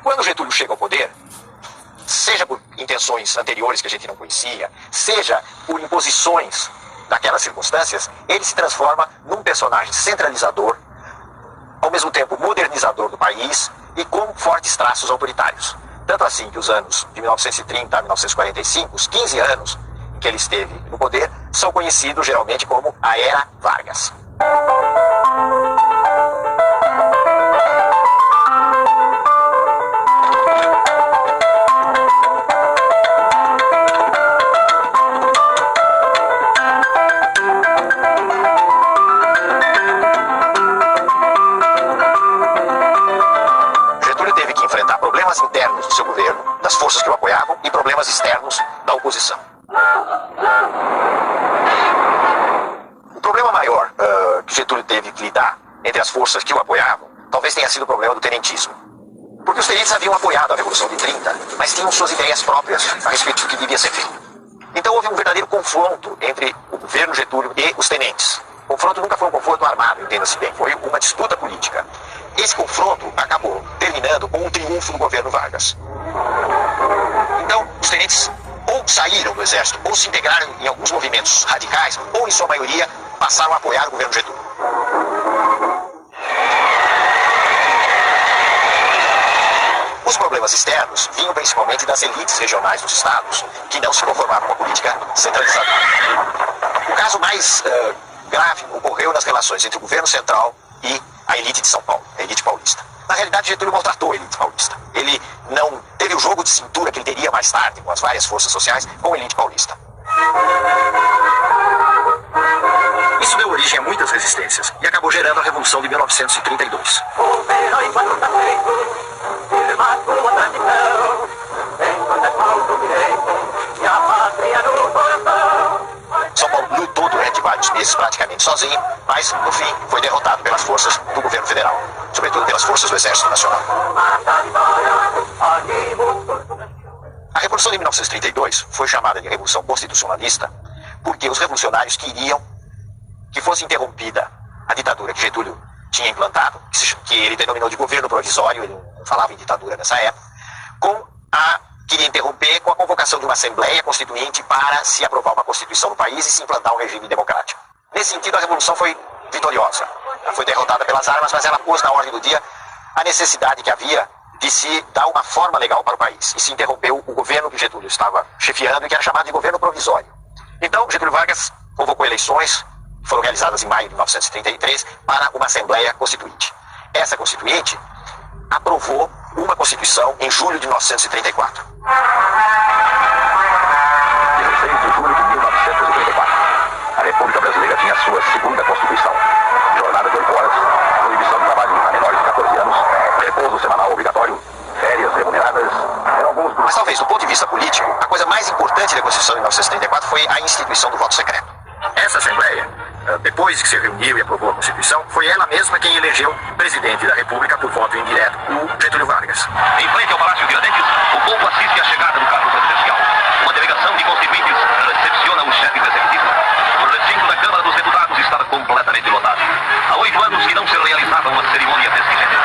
Quando Getúlio chega ao poder, seja por intenções anteriores que a gente não conhecia, seja por imposições daquelas circunstâncias, ele se transforma num personagem centralizador, ao mesmo tempo modernizador do país e com fortes traços autoritários. Tanto assim que os anos de 1930 a 1945, os 15 anos em que ele esteve no poder, são conhecidos geralmente como a Era Vargas. Internos do seu governo, das forças que o apoiavam e problemas externos da oposição. O problema maior que Getúlio teve que lidar entre as forças que o apoiavam talvez tenha sido o problema do tenentismo. Porque os tenentes haviam apoiado a Revolução de 30, mas tinham suas ideias próprias a respeito do que devia ser feito. Então houve um verdadeiro confronto entre o governo Getúlio e os tenentes. O confronto nunca foi um confronto armado, entenda-se bem, foi uma disputa política. Esse confronto acabou terminando com um triunfo do governo Vargas. Então, os tenentes ou saíram do exército, ou se integraram em alguns movimentos radicais, ou em sua maioria passaram a apoiar o governo Getúlio. Os problemas externos vinham principalmente das elites regionais dos estados, que não se conformavam com a política centralizadora. O caso mais grave ocorreu nas relações entre o governo central e a elite de São Paulo, a elite paulista. Na realidade, Getúlio maltratou a elite paulista. Ele não teve o jogo de cintura que ele teria mais tarde com as várias forças sociais com a elite paulista. Isso deu origem a muitas resistências e acabou gerando a Revolução de 1932. São Paulo lutou durante vários meses praticamente sozinho, mas no fim foi derrotado pelas forças do governo federal, sobretudo pelas forças do Exército Nacional. A Revolução de 1932 foi chamada de Revolução Constitucionalista porque os revolucionários queriam que fosse interrompida a ditadura que Getúlio tinha implantado, que ele denominou de governo provisório, ele não falava em ditadura nessa época, queria interromper com a convocação de uma Assembleia Constituinte para se aprovar uma Constituição no país e se implantar um regime democrático. Nesse sentido, a Revolução foi vitoriosa. Ela foi derrotada pelas armas, mas ela pôs na ordem do dia a necessidade que havia de se dar uma forma legal para o país. E se interrompeu o governo que Getúlio estava chefiando e que era chamado de governo provisório. Então, Getúlio Vargas convocou eleições, que foram realizadas em maio de 1933, para uma Assembleia Constituinte. Essa Constituinte aprovou uma Constituição em julho de 1934. 16 de julho de 1934. A República Brasileira tinha sua segunda Constituição. Jornada de 8 horas, proibição de trabalho a menores de 14 anos, repouso semanal obrigatório, férias remuneradas, alguns... Mas talvez, do ponto de vista político, a coisa mais importante da Constituição de 1934 foi a instituição do voto secreto. Essa Assembleia, depois que se reuniu e aprovou a Constituição, foi ela mesma quem elegeu presidente da República por voto indireto, o Getúlio Vargas. Em frente ao Palácio Tiradentes, o povo assiste à chegada do carro presidencial. Uma delegação de constituintes recepciona o chefe do executivo. O recinto da Câmara dos Deputados estava completamente lotado. Há 8 anos que não se realizava uma cerimônia desse gênero.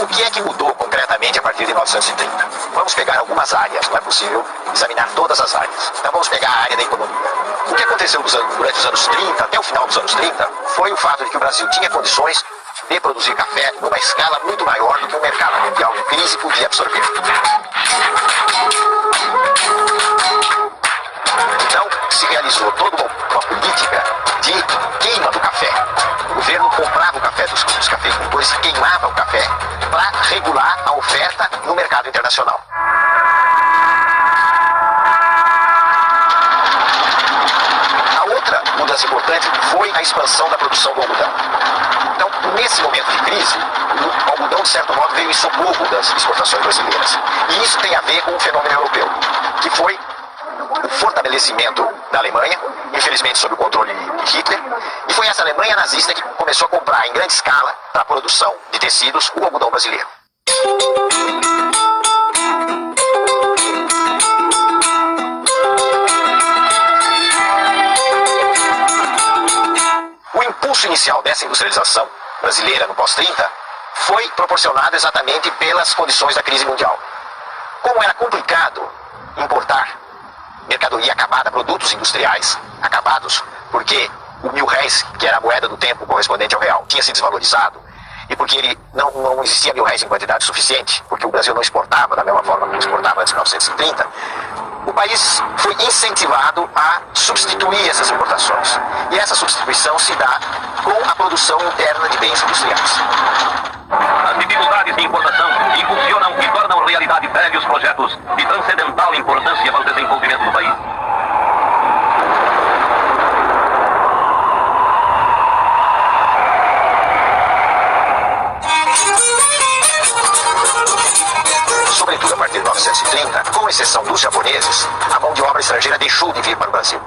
O que é que mudou concretamente a partir de 1930? Vamos pegar algumas áreas, não é possível examinar todas as áreas. Então vamos pegar a área da economia. O que aconteceu durante os anos 30, até o final dos anos 30, foi o fato de que o Brasil tinha condições de produzir café numa escala muito maior do que o mercado mundial em crise podia absorver. Então se realizou toda uma política de queima do café. O governo comprava o café dos cafeicultores, queimava o café para regular a oferta no mercado internacional. A outra mudança importante foi a expansão da produção do algodão. Então, nesse momento de crise, o algodão, de certo modo, veio em socorro das exportações brasileiras. E isso tem a ver com um fenômeno europeu, que foi o fortalecimento da Alemanha, infelizmente sob o controle de Hitler, e foi essa Alemanha nazista que começou a comprar em grande escala, para a produção de tecidos, o algodão brasileiro. O impulso inicial dessa industrialização brasileira no pós-30 foi proporcionado exatamente pelas condições da crise mundial. Como era complicado importar mercadoria acabada, produtos industriais acabados, porque o R$1.000, que era a moeda do tempo correspondente ao real, tinha se desvalorizado, e porque ele não existia R$1.000 em quantidade suficiente, porque o Brasil não exportava da mesma forma que exportava antes de 1930, o país foi incentivado a substituir essas importações. E essa substituição se dá com a produção interna de bens industriais. As dificuldades de importação impulsionam e tornam realidade velhos projetos de transcendental importância para o desenvolvimento do país. Sobretudo a partir de 1930, com exceção dos japoneses, a mão de obra estrangeira deixou de vir para o Brasil.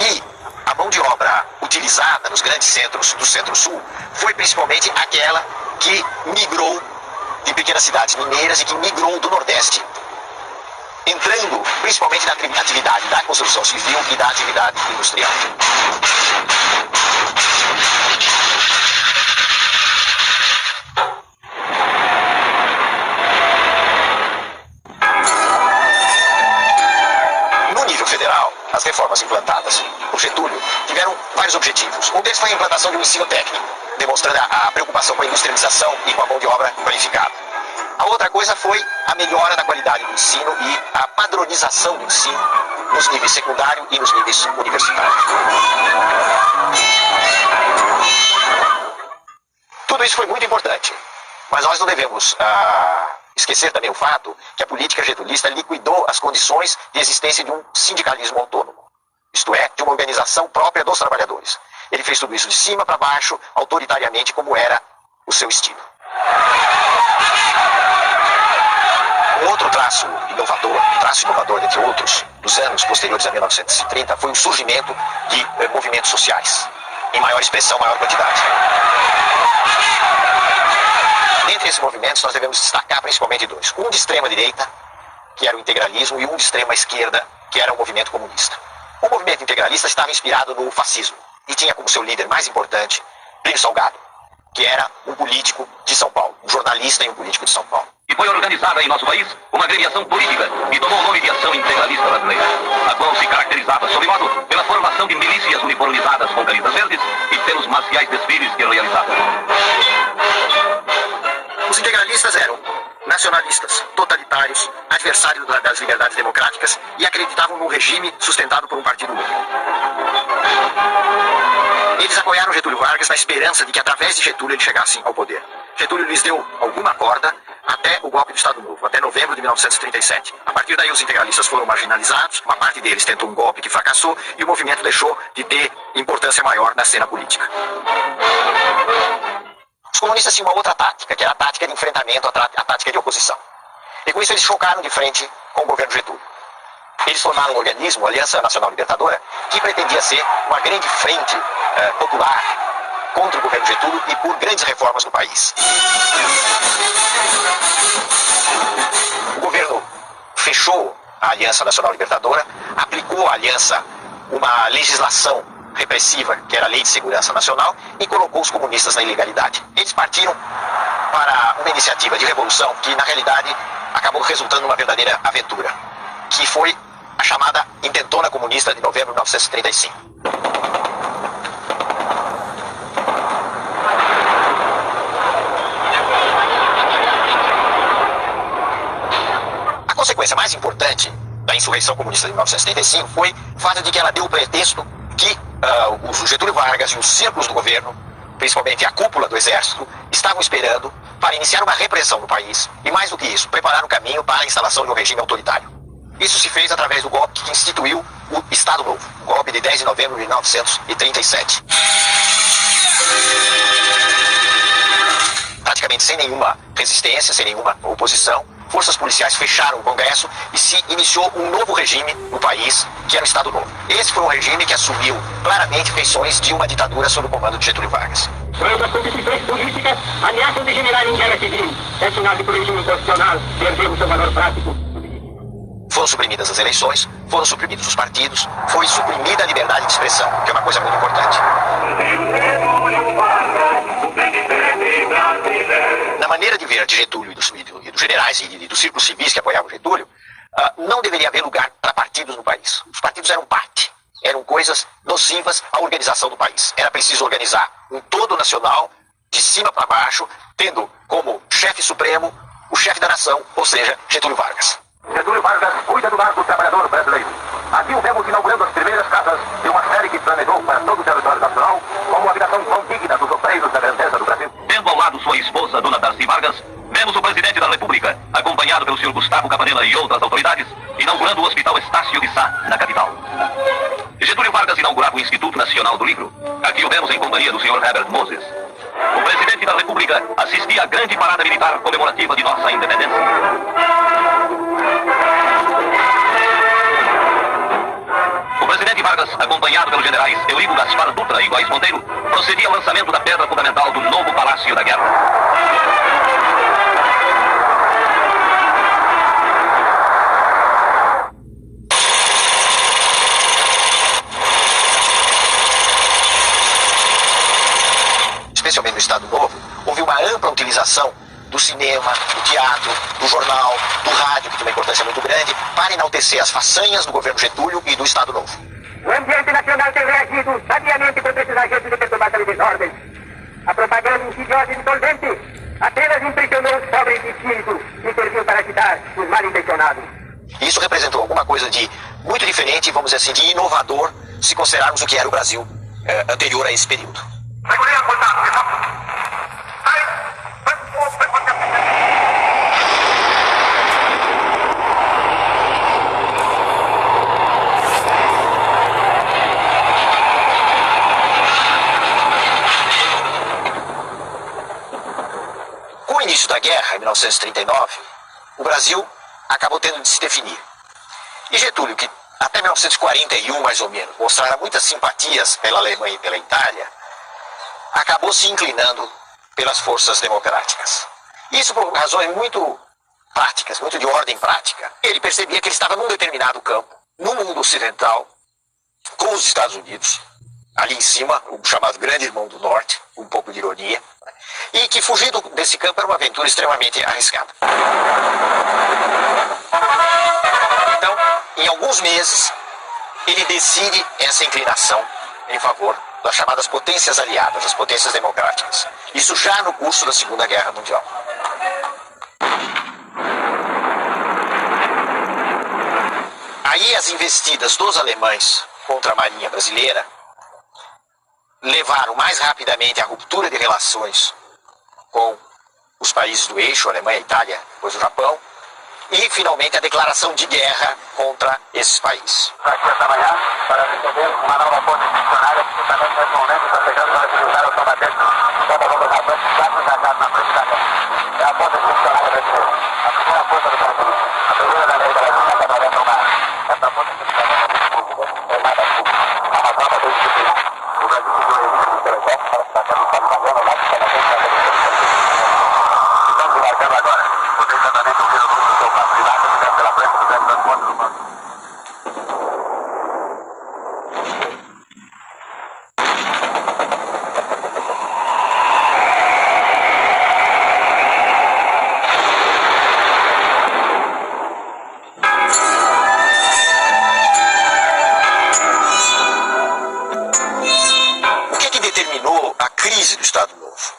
E a mão de obra utilizada nos grandes centros do Centro-Sul foi principalmente aquela que migrou de pequenas cidades mineiras e que migrou do Nordeste, entrando principalmente na atividade da construção civil e da atividade industrial. No nível federal, as reformas implantadas por Getúlio tiveram vários objetivos. Um deles foi a implantação de um ensino técnico, demonstrando a preocupação com a industrialização e com a mão de obra qualificada. A outra coisa foi a melhora da qualidade do ensino e a padronização do ensino nos níveis secundário e nos níveis universitários. Tudo isso foi muito importante, mas nós não devemos esquecer também o fato que a política getulista liquidou as condições de existência de um sindicalismo autônomo, isto é, de uma organização própria dos trabalhadores. Ele fez tudo isso de cima para baixo, autoritariamente, como era o seu estilo. Um outro traço inovador, entre outros, dos anos posteriores a 1930, foi o surgimento de movimentos sociais, em maior expressão, maior quantidade. Dentre esses movimentos, nós devemos destacar principalmente dois. Um de extrema direita, que era o integralismo, e um de extrema esquerda, que era o movimento comunista. O movimento integralista estava inspirado no fascismo e tinha como seu líder mais importante Plínio Salgado, que era um político de São Paulo, um jornalista e um político de São Paulo. E foi organizada em nosso país uma gremiação política que tomou o nome de Ação Integralista Brasileira, a qual se caracterizava, sob modo, pela formação de milícias uniformizadas com camisas verdes e pelos marciais desfiles que realizavam. Os integralistas eram nacionalistas, totalitários, adversários das liberdades democráticas e acreditavam num regime sustentado por um partido único. Eles apoiaram Getúlio Vargas na esperança de que através de Getúlio eles chegassem ao poder. Getúlio lhes deu alguma corda até o golpe do Estado Novo, até novembro de 1937. A partir daí os integralistas foram marginalizados, uma parte deles tentou um golpe que fracassou e o movimento deixou de ter importância maior na cena política. Os comunistas tinham uma outra tática, que era a tática de enfrentamento, a tática de oposição. E com isso eles chocaram de frente com o governo Getúlio. Eles formaram um organismo, a Aliança Nacional Libertadora, que pretendia ser uma grande frente popular contra o governo Getúlio e por grandes reformas no país. O governo fechou a Aliança Nacional Libertadora, aplicou à aliança uma legislação repressiva, que era a Lei de Segurança Nacional, e colocou os comunistas na ilegalidade. Eles partiram para uma iniciativa de revolução que, na realidade, acabou resultando numa verdadeira aventura, que foi a chamada Intentona Comunista de novembro de 1935. A consequência mais importante da insurreição comunista de 1935 foi o fato de que ela deu o pretexto que o Getúlio Vargas e os círculos do governo, principalmente a cúpula do exército, estavam esperando para iniciar uma repressão no país e, mais do que isso, preparar o caminho para a instalação de um regime autoritário. Isso se fez através do golpe que instituiu o Estado Novo, o golpe de 10 de novembro de 1937. praticamente sem nenhuma resistência, sem nenhuma oposição. Forças policiais fecharam o Congresso e se iniciou um novo regime no país, que era o Estado Novo. Esse foi um regime que assumiu claramente feições de uma ditadura sob o comando de Getúlio Vargas. Quando as competições políticas ameaçam degenerar em guerra civil, é sinal de que o regime constitucional perdeu o seu valor prático. Foram suprimidas as eleições, foram suprimidos os partidos, foi suprimida a liberdade de expressão, que é uma coisa muito importante. Na maneira de ver de Getúlio e dos generais e dos círculos civis que apoiavam Getúlio, não deveria haver lugar para partidos no país. Os partidos eram parte, eram coisas nocivas à organização do país. Era preciso organizar um todo nacional, de cima para baixo, tendo como chefe supremo o chefe da nação, ou seja, Getúlio Vargas. Getúlio Vargas cuida do lar do trabalhador brasileiro. Aqui o vemos inaugurando as primeiras casas de uma série que planejou para todo o território nacional como habitação tão digna dos obreiros da grandeza do Brasil. Tendo ao lado sua esposa, Dona Darcy Vargas, vemos o presidente da República, acompanhado pelo senhor Gustavo Cabanela e outras autoridades, inaugurando o Hospital Estácio de Sá, na capital. Getúlio Vargas inaugurava o Instituto Nacional do Livro. Aqui o vemos em companhia do senhor Herbert Moses. O presidente da República assistia à grande parada militar comemorativa de nossa independência. O presidente Vargas, acompanhado pelos generais Eurico Gaspar Dutra e Góes Monteiro, procedia ao lançamento da pedra fundamental do novo Palácio da Guerra. Especialmente no Estado Novo, houve uma ampla utilização do cinema, do teatro, do jornal, do rádio, que tem uma importância muito grande, para enaltecer as façanhas do governo Getúlio e do Estado Novo. O ambiente nacional tem reagido sabiamente contra esses agentes de perturbação e desordem. A propaganda insidiosa e insolvente apenas impressionou os pobres de espírito e serviu para agitar os mal intencionados. Isso representou alguma coisa de muito diferente, vamos dizer assim, de inovador, se considerarmos o que era o Brasil anterior a esse período. Com o início da guerra, em 1939, o Brasil acabou tendo de se definir. E Getúlio, que até 1941, mais ou menos, mostrara muitas simpatias pela Alemanha e pela Itália, acabou se inclinando pelas forças democráticas. Isso por razões muito práticas, muito de ordem prática. Ele percebia que ele estava num determinado campo, no mundo ocidental, com os Estados Unidos, ali em cima, o chamado Grande Irmão do Norte, um pouco de ironia, e que fugir desse campo era uma aventura extremamente arriscada. Então, em alguns meses, ele decide essa inclinação em favor das chamadas potências aliadas, as potências democráticas. Isso já no curso da Segunda Guerra Mundial. Aí as investidas dos alemães contra a Marinha Brasileira levaram mais rapidamente à ruptura de relações com os países do eixo, Alemanha, Itália, depois o Japão, e finalmente a declaração de guerra contra esses países. Aqui esta manhã, para receber uma nova ponte missionária que justamente nesse momento está chegando para utilizar os combatentes contra os avanços quatro jacados na frente da guerra. É a ponte missionária brasileira. A primeira força do Brasil, a primeira da lei Brasil, está trabalhando no mar. Esta ponte missionária é nada pública. A razão da disciplina. O Brasil se reuniu no seu exército para estar sendo salvador lá que está na frente da guerra. Estamos embarcando agora. Vocês certamente ouviram o nome do seu passo de lata que está pela frente do grande transporte do mundo. Crise do Estado Novo.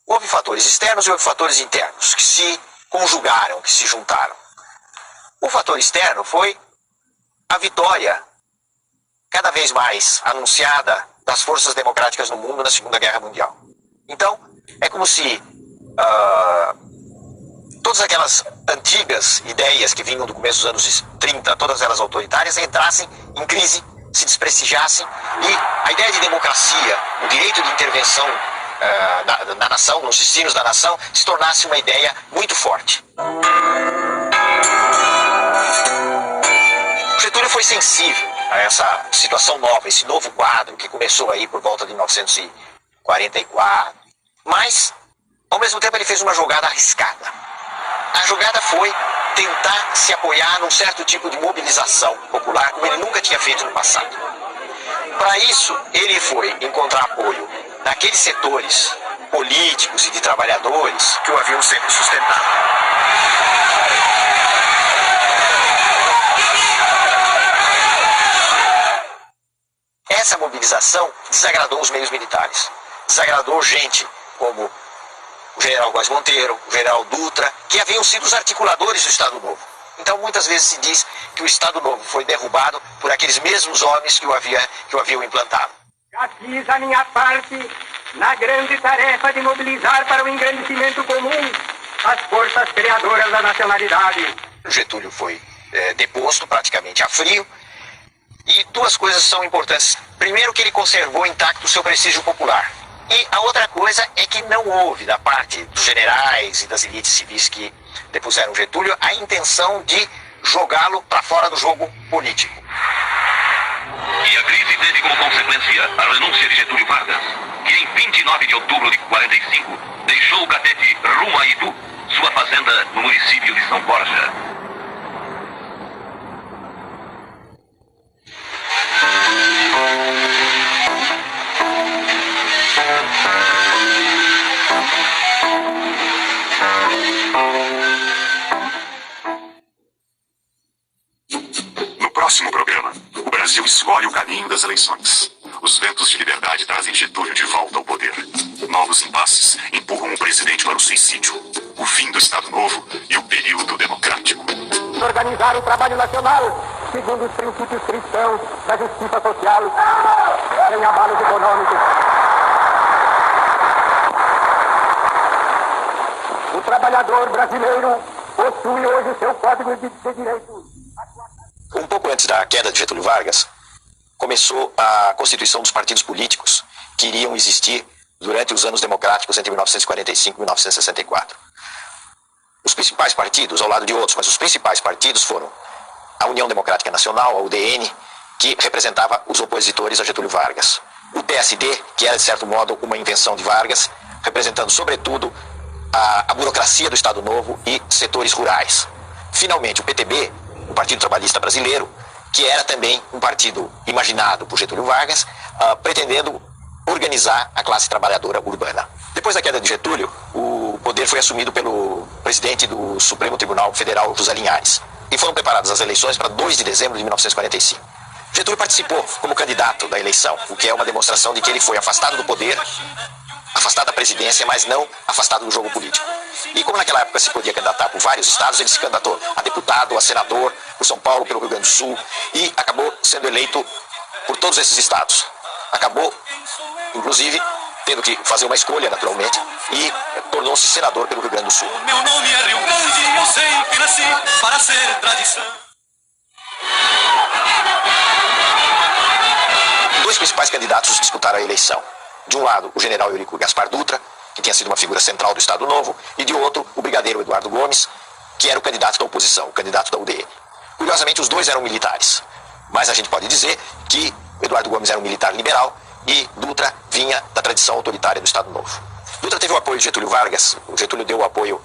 Houve fatores externos e houve fatores internos que se conjugaram, que se juntaram. O fator externo foi a vitória cada vez mais anunciada das forças democráticas no mundo na Segunda Guerra Mundial. Então, é como se todas aquelas antigas ideias que vinham do começo dos anos 30, todas elas autoritárias, entrassem em crise, se desprestigiassem, e a ideia de democracia, o direito de intervenção na nação, nos destinos da nação, se tornasse uma ideia muito forte. Getúlio foi sensível a essa situação nova, esse novo quadro que começou aí por volta de 1944, mas, ao mesmo tempo, ele fez uma jogada arriscada. A jogada foi tentar se apoiar num certo tipo de mobilização popular, como ele nunca tinha feito no passado. Para isso, ele foi encontrar apoio naqueles setores políticos e de trabalhadores que o haviam sempre sustentado. Essa mobilização desagradou os meios militares, desagradou gente como o general Góes Monteiro, o general Dutra, que haviam sido os articuladores do Estado Novo. Então, muitas vezes se diz que o Estado Novo foi derrubado por aqueles mesmos homens que o haviam implantado. Já fiz a minha parte na grande tarefa de mobilizar para o engrandecimento comum as forças criadoras da nacionalidade. Getúlio foi deposto praticamente a frio, e duas coisas são importantes. Primeiro, que ele conservou intacto o seu prestígio popular. E a outra coisa é que não houve, da parte dos generais e das elites civis que depuseram Getúlio, a intenção de jogá-lo para fora do jogo político. E a crise teve como consequência a renúncia de Getúlio Vargas, que em 29 de outubro de 45 deixou o catete rumo a Itu, sua fazenda no município de São Borja. No próximo programa, o Brasil escolhe o caminho das eleições. Os ventos de liberdade trazem Getúlio de volta ao poder. Novos impasses empurram o presidente para o suicídio. O fim do Estado Novo e o período democrático. Organizar o trabalho nacional segundo os princípios cristãos da justiça social, sem abalos econômicos. O trabalhador brasileiro possui hoje seu código de direitos. Um pouco antes da queda de Getúlio Vargas, começou a constituição dos partidos políticos que iriam existir durante os anos democráticos entre 1945 e 1964. Os principais partidos, ao lado de outros, mas os principais partidos foram a União Democrática Nacional, a UDN, que representava os opositores a Getúlio Vargas. O PSD, que era, de certo modo, uma invenção de Vargas, representando, sobretudo, a burocracia do Estado Novo e setores rurais. Finalmente, o PTB, o Partido Trabalhista Brasileiro, que era também um partido imaginado por Getúlio Vargas, pretendendo organizar a classe trabalhadora urbana. Depois da queda de Getúlio, o poder foi assumido pelo presidente do Supremo Tribunal Federal, José Linhares, e foram preparadas as eleições para 2 de dezembro de 1945. Getúlio participou como candidato da eleição, o que é uma demonstração de que ele foi afastado do poder, afastado da presidência, mas não afastado do jogo político. E como naquela época se podia candidatar por vários estados, ele se candidatou a deputado, a senador, por São Paulo, pelo Rio Grande do Sul, e acabou sendo eleito por todos esses estados. Acabou, inclusive, tendo que fazer uma escolha, naturalmente, e tornou-se senador pelo Rio Grande do Sul. Meu nome é Rio Grande, eu sei que nasci para ser tradição. Dois principais candidatos disputaram a eleição. De um lado, o general Eurico Gaspar Dutra, que tinha sido uma figura central do Estado Novo, e de outro, o brigadeiro Eduardo Gomes, que era o candidato da oposição, o candidato da UDN. Curiosamente, os dois eram militares, mas a gente pode dizer que Eduardo Gomes era um militar liberal e Dutra vinha da tradição autoritária do Estado Novo. Dutra teve o apoio de Getúlio Vargas, o Getúlio deu o apoio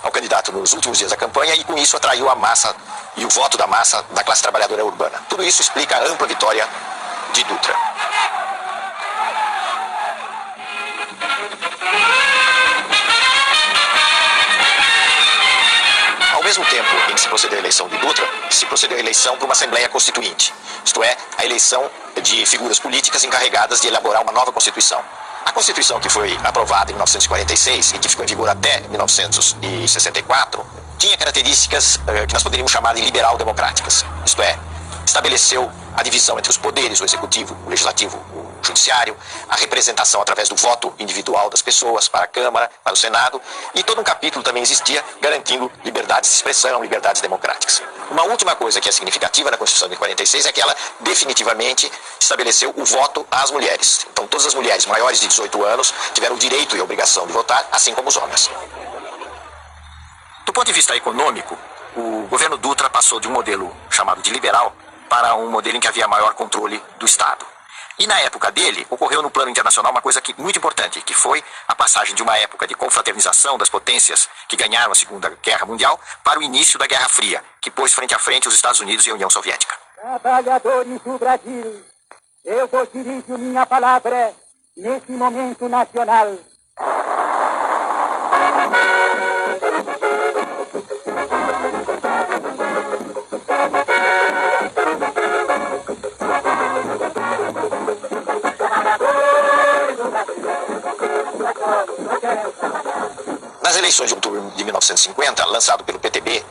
ao candidato nos últimos dias da campanha e com isso atraiu a massa e o voto da massa da classe trabalhadora urbana. Tudo isso explica a ampla vitória de Dutra. Ao mesmo tempo em que se procedeu a eleição de Dutra, se procedeu a eleição para uma Assembleia Constituinte, isto é, a eleição de figuras políticas encarregadas de elaborar uma nova Constituição. A Constituição que foi aprovada em 1946 e que ficou em vigor até 1964, tinha características que nós poderíamos chamar de liberal-democráticas, isto é, estabeleceu a divisão entre os poderes, o executivo, o legislativo, o judiciário, a representação através do voto individual das pessoas para a Câmara, para o Senado, e todo um capítulo também existia garantindo liberdades de expressão, liberdades democráticas. Uma última coisa que é significativa na Constituição de 46 é que ela definitivamente estabeleceu o voto às mulheres. Então todas as mulheres maiores de 18 anos tiveram o direito e a obrigação de votar, assim como os homens. Do ponto de vista econômico, o governo Dutra passou de um modelo chamado de liberal para um modelo em que havia maior controle do Estado. E na época dele, ocorreu no plano internacional uma coisa muito importante, que foi a passagem de uma época de confraternização das potências que ganharam a Segunda Guerra Mundial para o início da Guerra Fria, que pôs frente a frente os Estados Unidos e a União Soviética. Trabalhadores do Brasil, eu vos dirijo minha palavra nesse momento nacional. Nas eleições de outubro de 1950, lançado pelo PTB,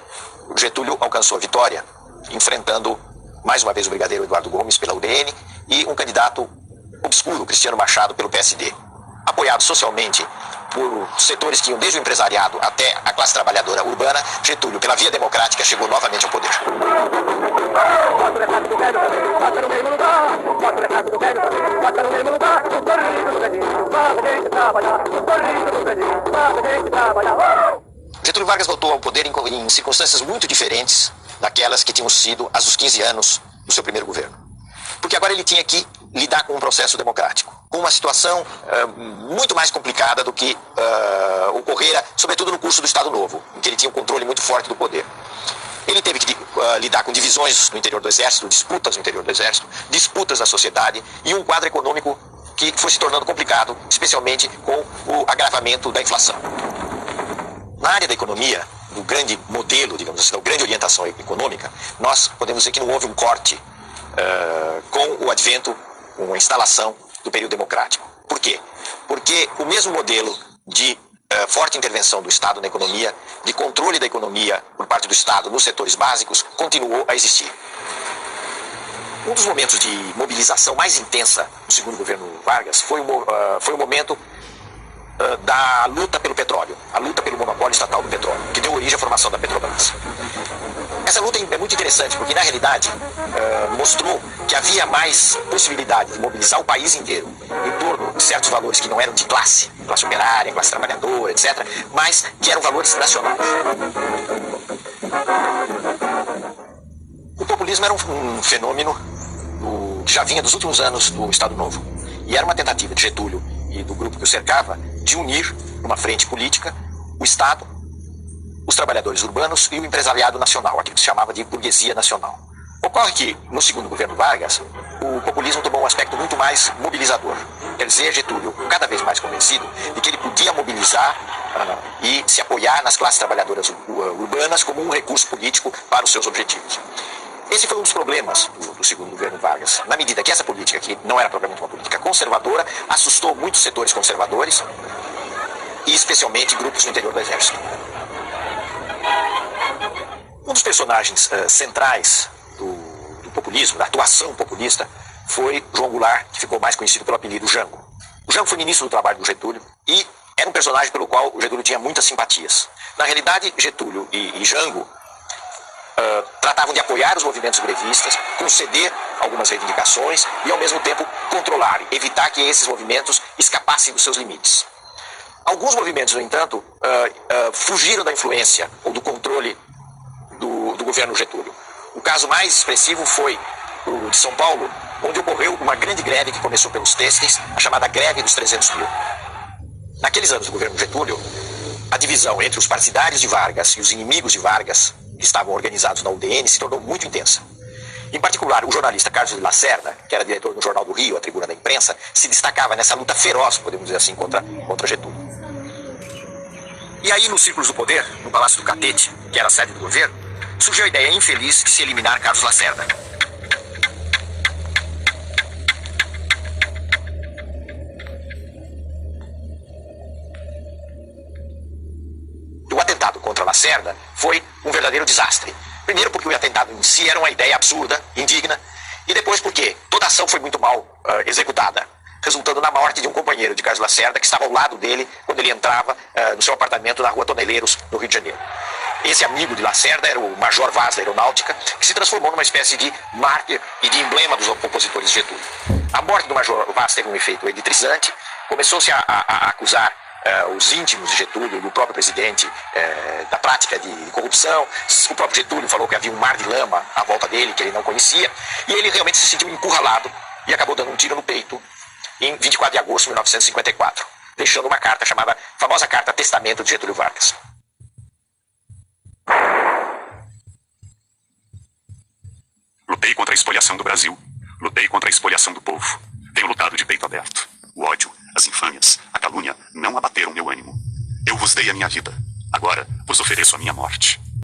Getúlio alcançou a vitória, enfrentando mais uma vez o brigadeiro Eduardo Gomes pela UDN e um candidato obscuro, Cristiano Machado, pelo PSD. Apoiado socialmente por setores que iam desde o empresariado até a classe trabalhadora urbana, Getúlio, pela via democrática, chegou novamente ao poder. Getúlio Vargas voltou ao poder em circunstâncias muito diferentes daquelas que tinham sido as dos 15 anos do seu primeiro governo. Porque agora ele tinha que lidar com um processo democrático, com uma situação muito mais complicada do que ocorrera, sobretudo no curso do Estado Novo, em que ele tinha um controle muito forte do poder. Ele teve que lidar com divisões no interior do Exército, disputas no interior do Exército, disputas na sociedade e um quadro econômico que foi se tornando complicado, especialmente com o agravamento da inflação. Na área da economia, do grande modelo, digamos assim, da grande orientação econômica, nós podemos dizer que não houve um corte com o advento, com a instalação do período democrático. Por quê? Porque o mesmo modelo de forte intervenção do Estado na economia, de controle da economia por parte do Estado nos setores básicos, continuou a existir. Um dos momentos de mobilização mais intensa do segundo governo Vargas foi o momento da luta pelo petróleo, a luta pelo monopólio estatal do petróleo, que deu origem à formação da Petrobras. Essa luta é muito interessante, porque na realidade mostrou que havia mais possibilidade de mobilizar o país inteiro em torno de certos valores que não eram de classe operária, classe trabalhadora, etc., mas que eram valores nacionais. O populismo era um fenômeno que já vinha dos últimos anos do Estado Novo, e era uma tentativa de Getúlio e do grupo que o cercava de unir numa frente política o Estado, os trabalhadores urbanos e o empresariado nacional, aquilo que se chamava de burguesia nacional. Ocorre que, no segundo governo Vargas, o populismo tomou um aspecto muito mais mobilizador. Quer dizer, Getúlio, cada vez mais convencido de que ele podia mobilizar e se apoiar nas classes trabalhadoras urbanas como um recurso político para os seus objetivos. Esse foi um dos problemas do segundo governo Vargas, na medida que essa política, que não era propriamente uma política conservadora, assustou muitos setores conservadores e especialmente grupos no interior do Exército. Um dos personagens centrais do populismo, da atuação populista, foi João Goulart, que ficou mais conhecido pelo apelido Jango. O Jango foi ministro do trabalho do Getúlio e era um personagem pelo qual o Getúlio tinha muitas simpatias. Na realidade, Getúlio e Jango tratavam de apoiar os movimentos grevistas, conceder algumas reivindicações e, ao mesmo tempo, controlar, evitar que esses movimentos escapassem dos seus limites. Alguns movimentos, no entanto, fugiram da influência ou do controle do governo Getúlio. O caso mais expressivo foi o de São Paulo, onde ocorreu uma grande greve que começou pelos têxteis, a chamada greve dos 300 mil. Naqueles anos do governo Getúlio, a divisão entre os partidários de Vargas e os inimigos de Vargas, que estavam organizados na UDN, se tornou muito intensa. Em particular, o jornalista Carlos de Lacerda, que era diretor do Jornal do Rio, a Tribuna da Imprensa, se destacava nessa luta feroz, podemos dizer assim, contra Getúlio. E aí, nos círculos do poder, no Palácio do Catete, que era a sede do governo, surgiu a ideia infeliz de se eliminar Carlos Lacerda. O atentado contra Lacerda foi um verdadeiro desastre. Primeiro porque o atentado em si era uma ideia absurda, indigna, e depois porque toda a ação foi muito mal executada. resultando na morte de um companheiro de Carlos Lacerda, que estava ao lado dele quando ele entrava no seu apartamento na rua Toneleiros, no Rio de Janeiro. Esse amigo de Lacerda era o Major Vaz da Aeronáutica, que se transformou numa espécie de mártir e de emblema dos opositores de Getúlio. A morte do Major Vaz teve um efeito eletrizante, começou-se a acusar os íntimos de Getúlio e o próprio presidente da prática de corrupção. O próprio Getúlio falou que havia um mar de lama à volta dele, que ele não conhecia, e ele realmente se sentiu encurralado e acabou dando um tiro no peito em 24 de agosto de 1954, deixando uma carta chamada famosa Carta Testamento de Getúlio Vargas. Lutei contra a espoliação do Brasil. Lutei contra a espoliação do povo. Tenho lutado de peito aberto. O ódio, as infâmias, a calúnia não abateram meu ânimo. Eu vos dei a minha vida. Agora vos ofereço a minha morte.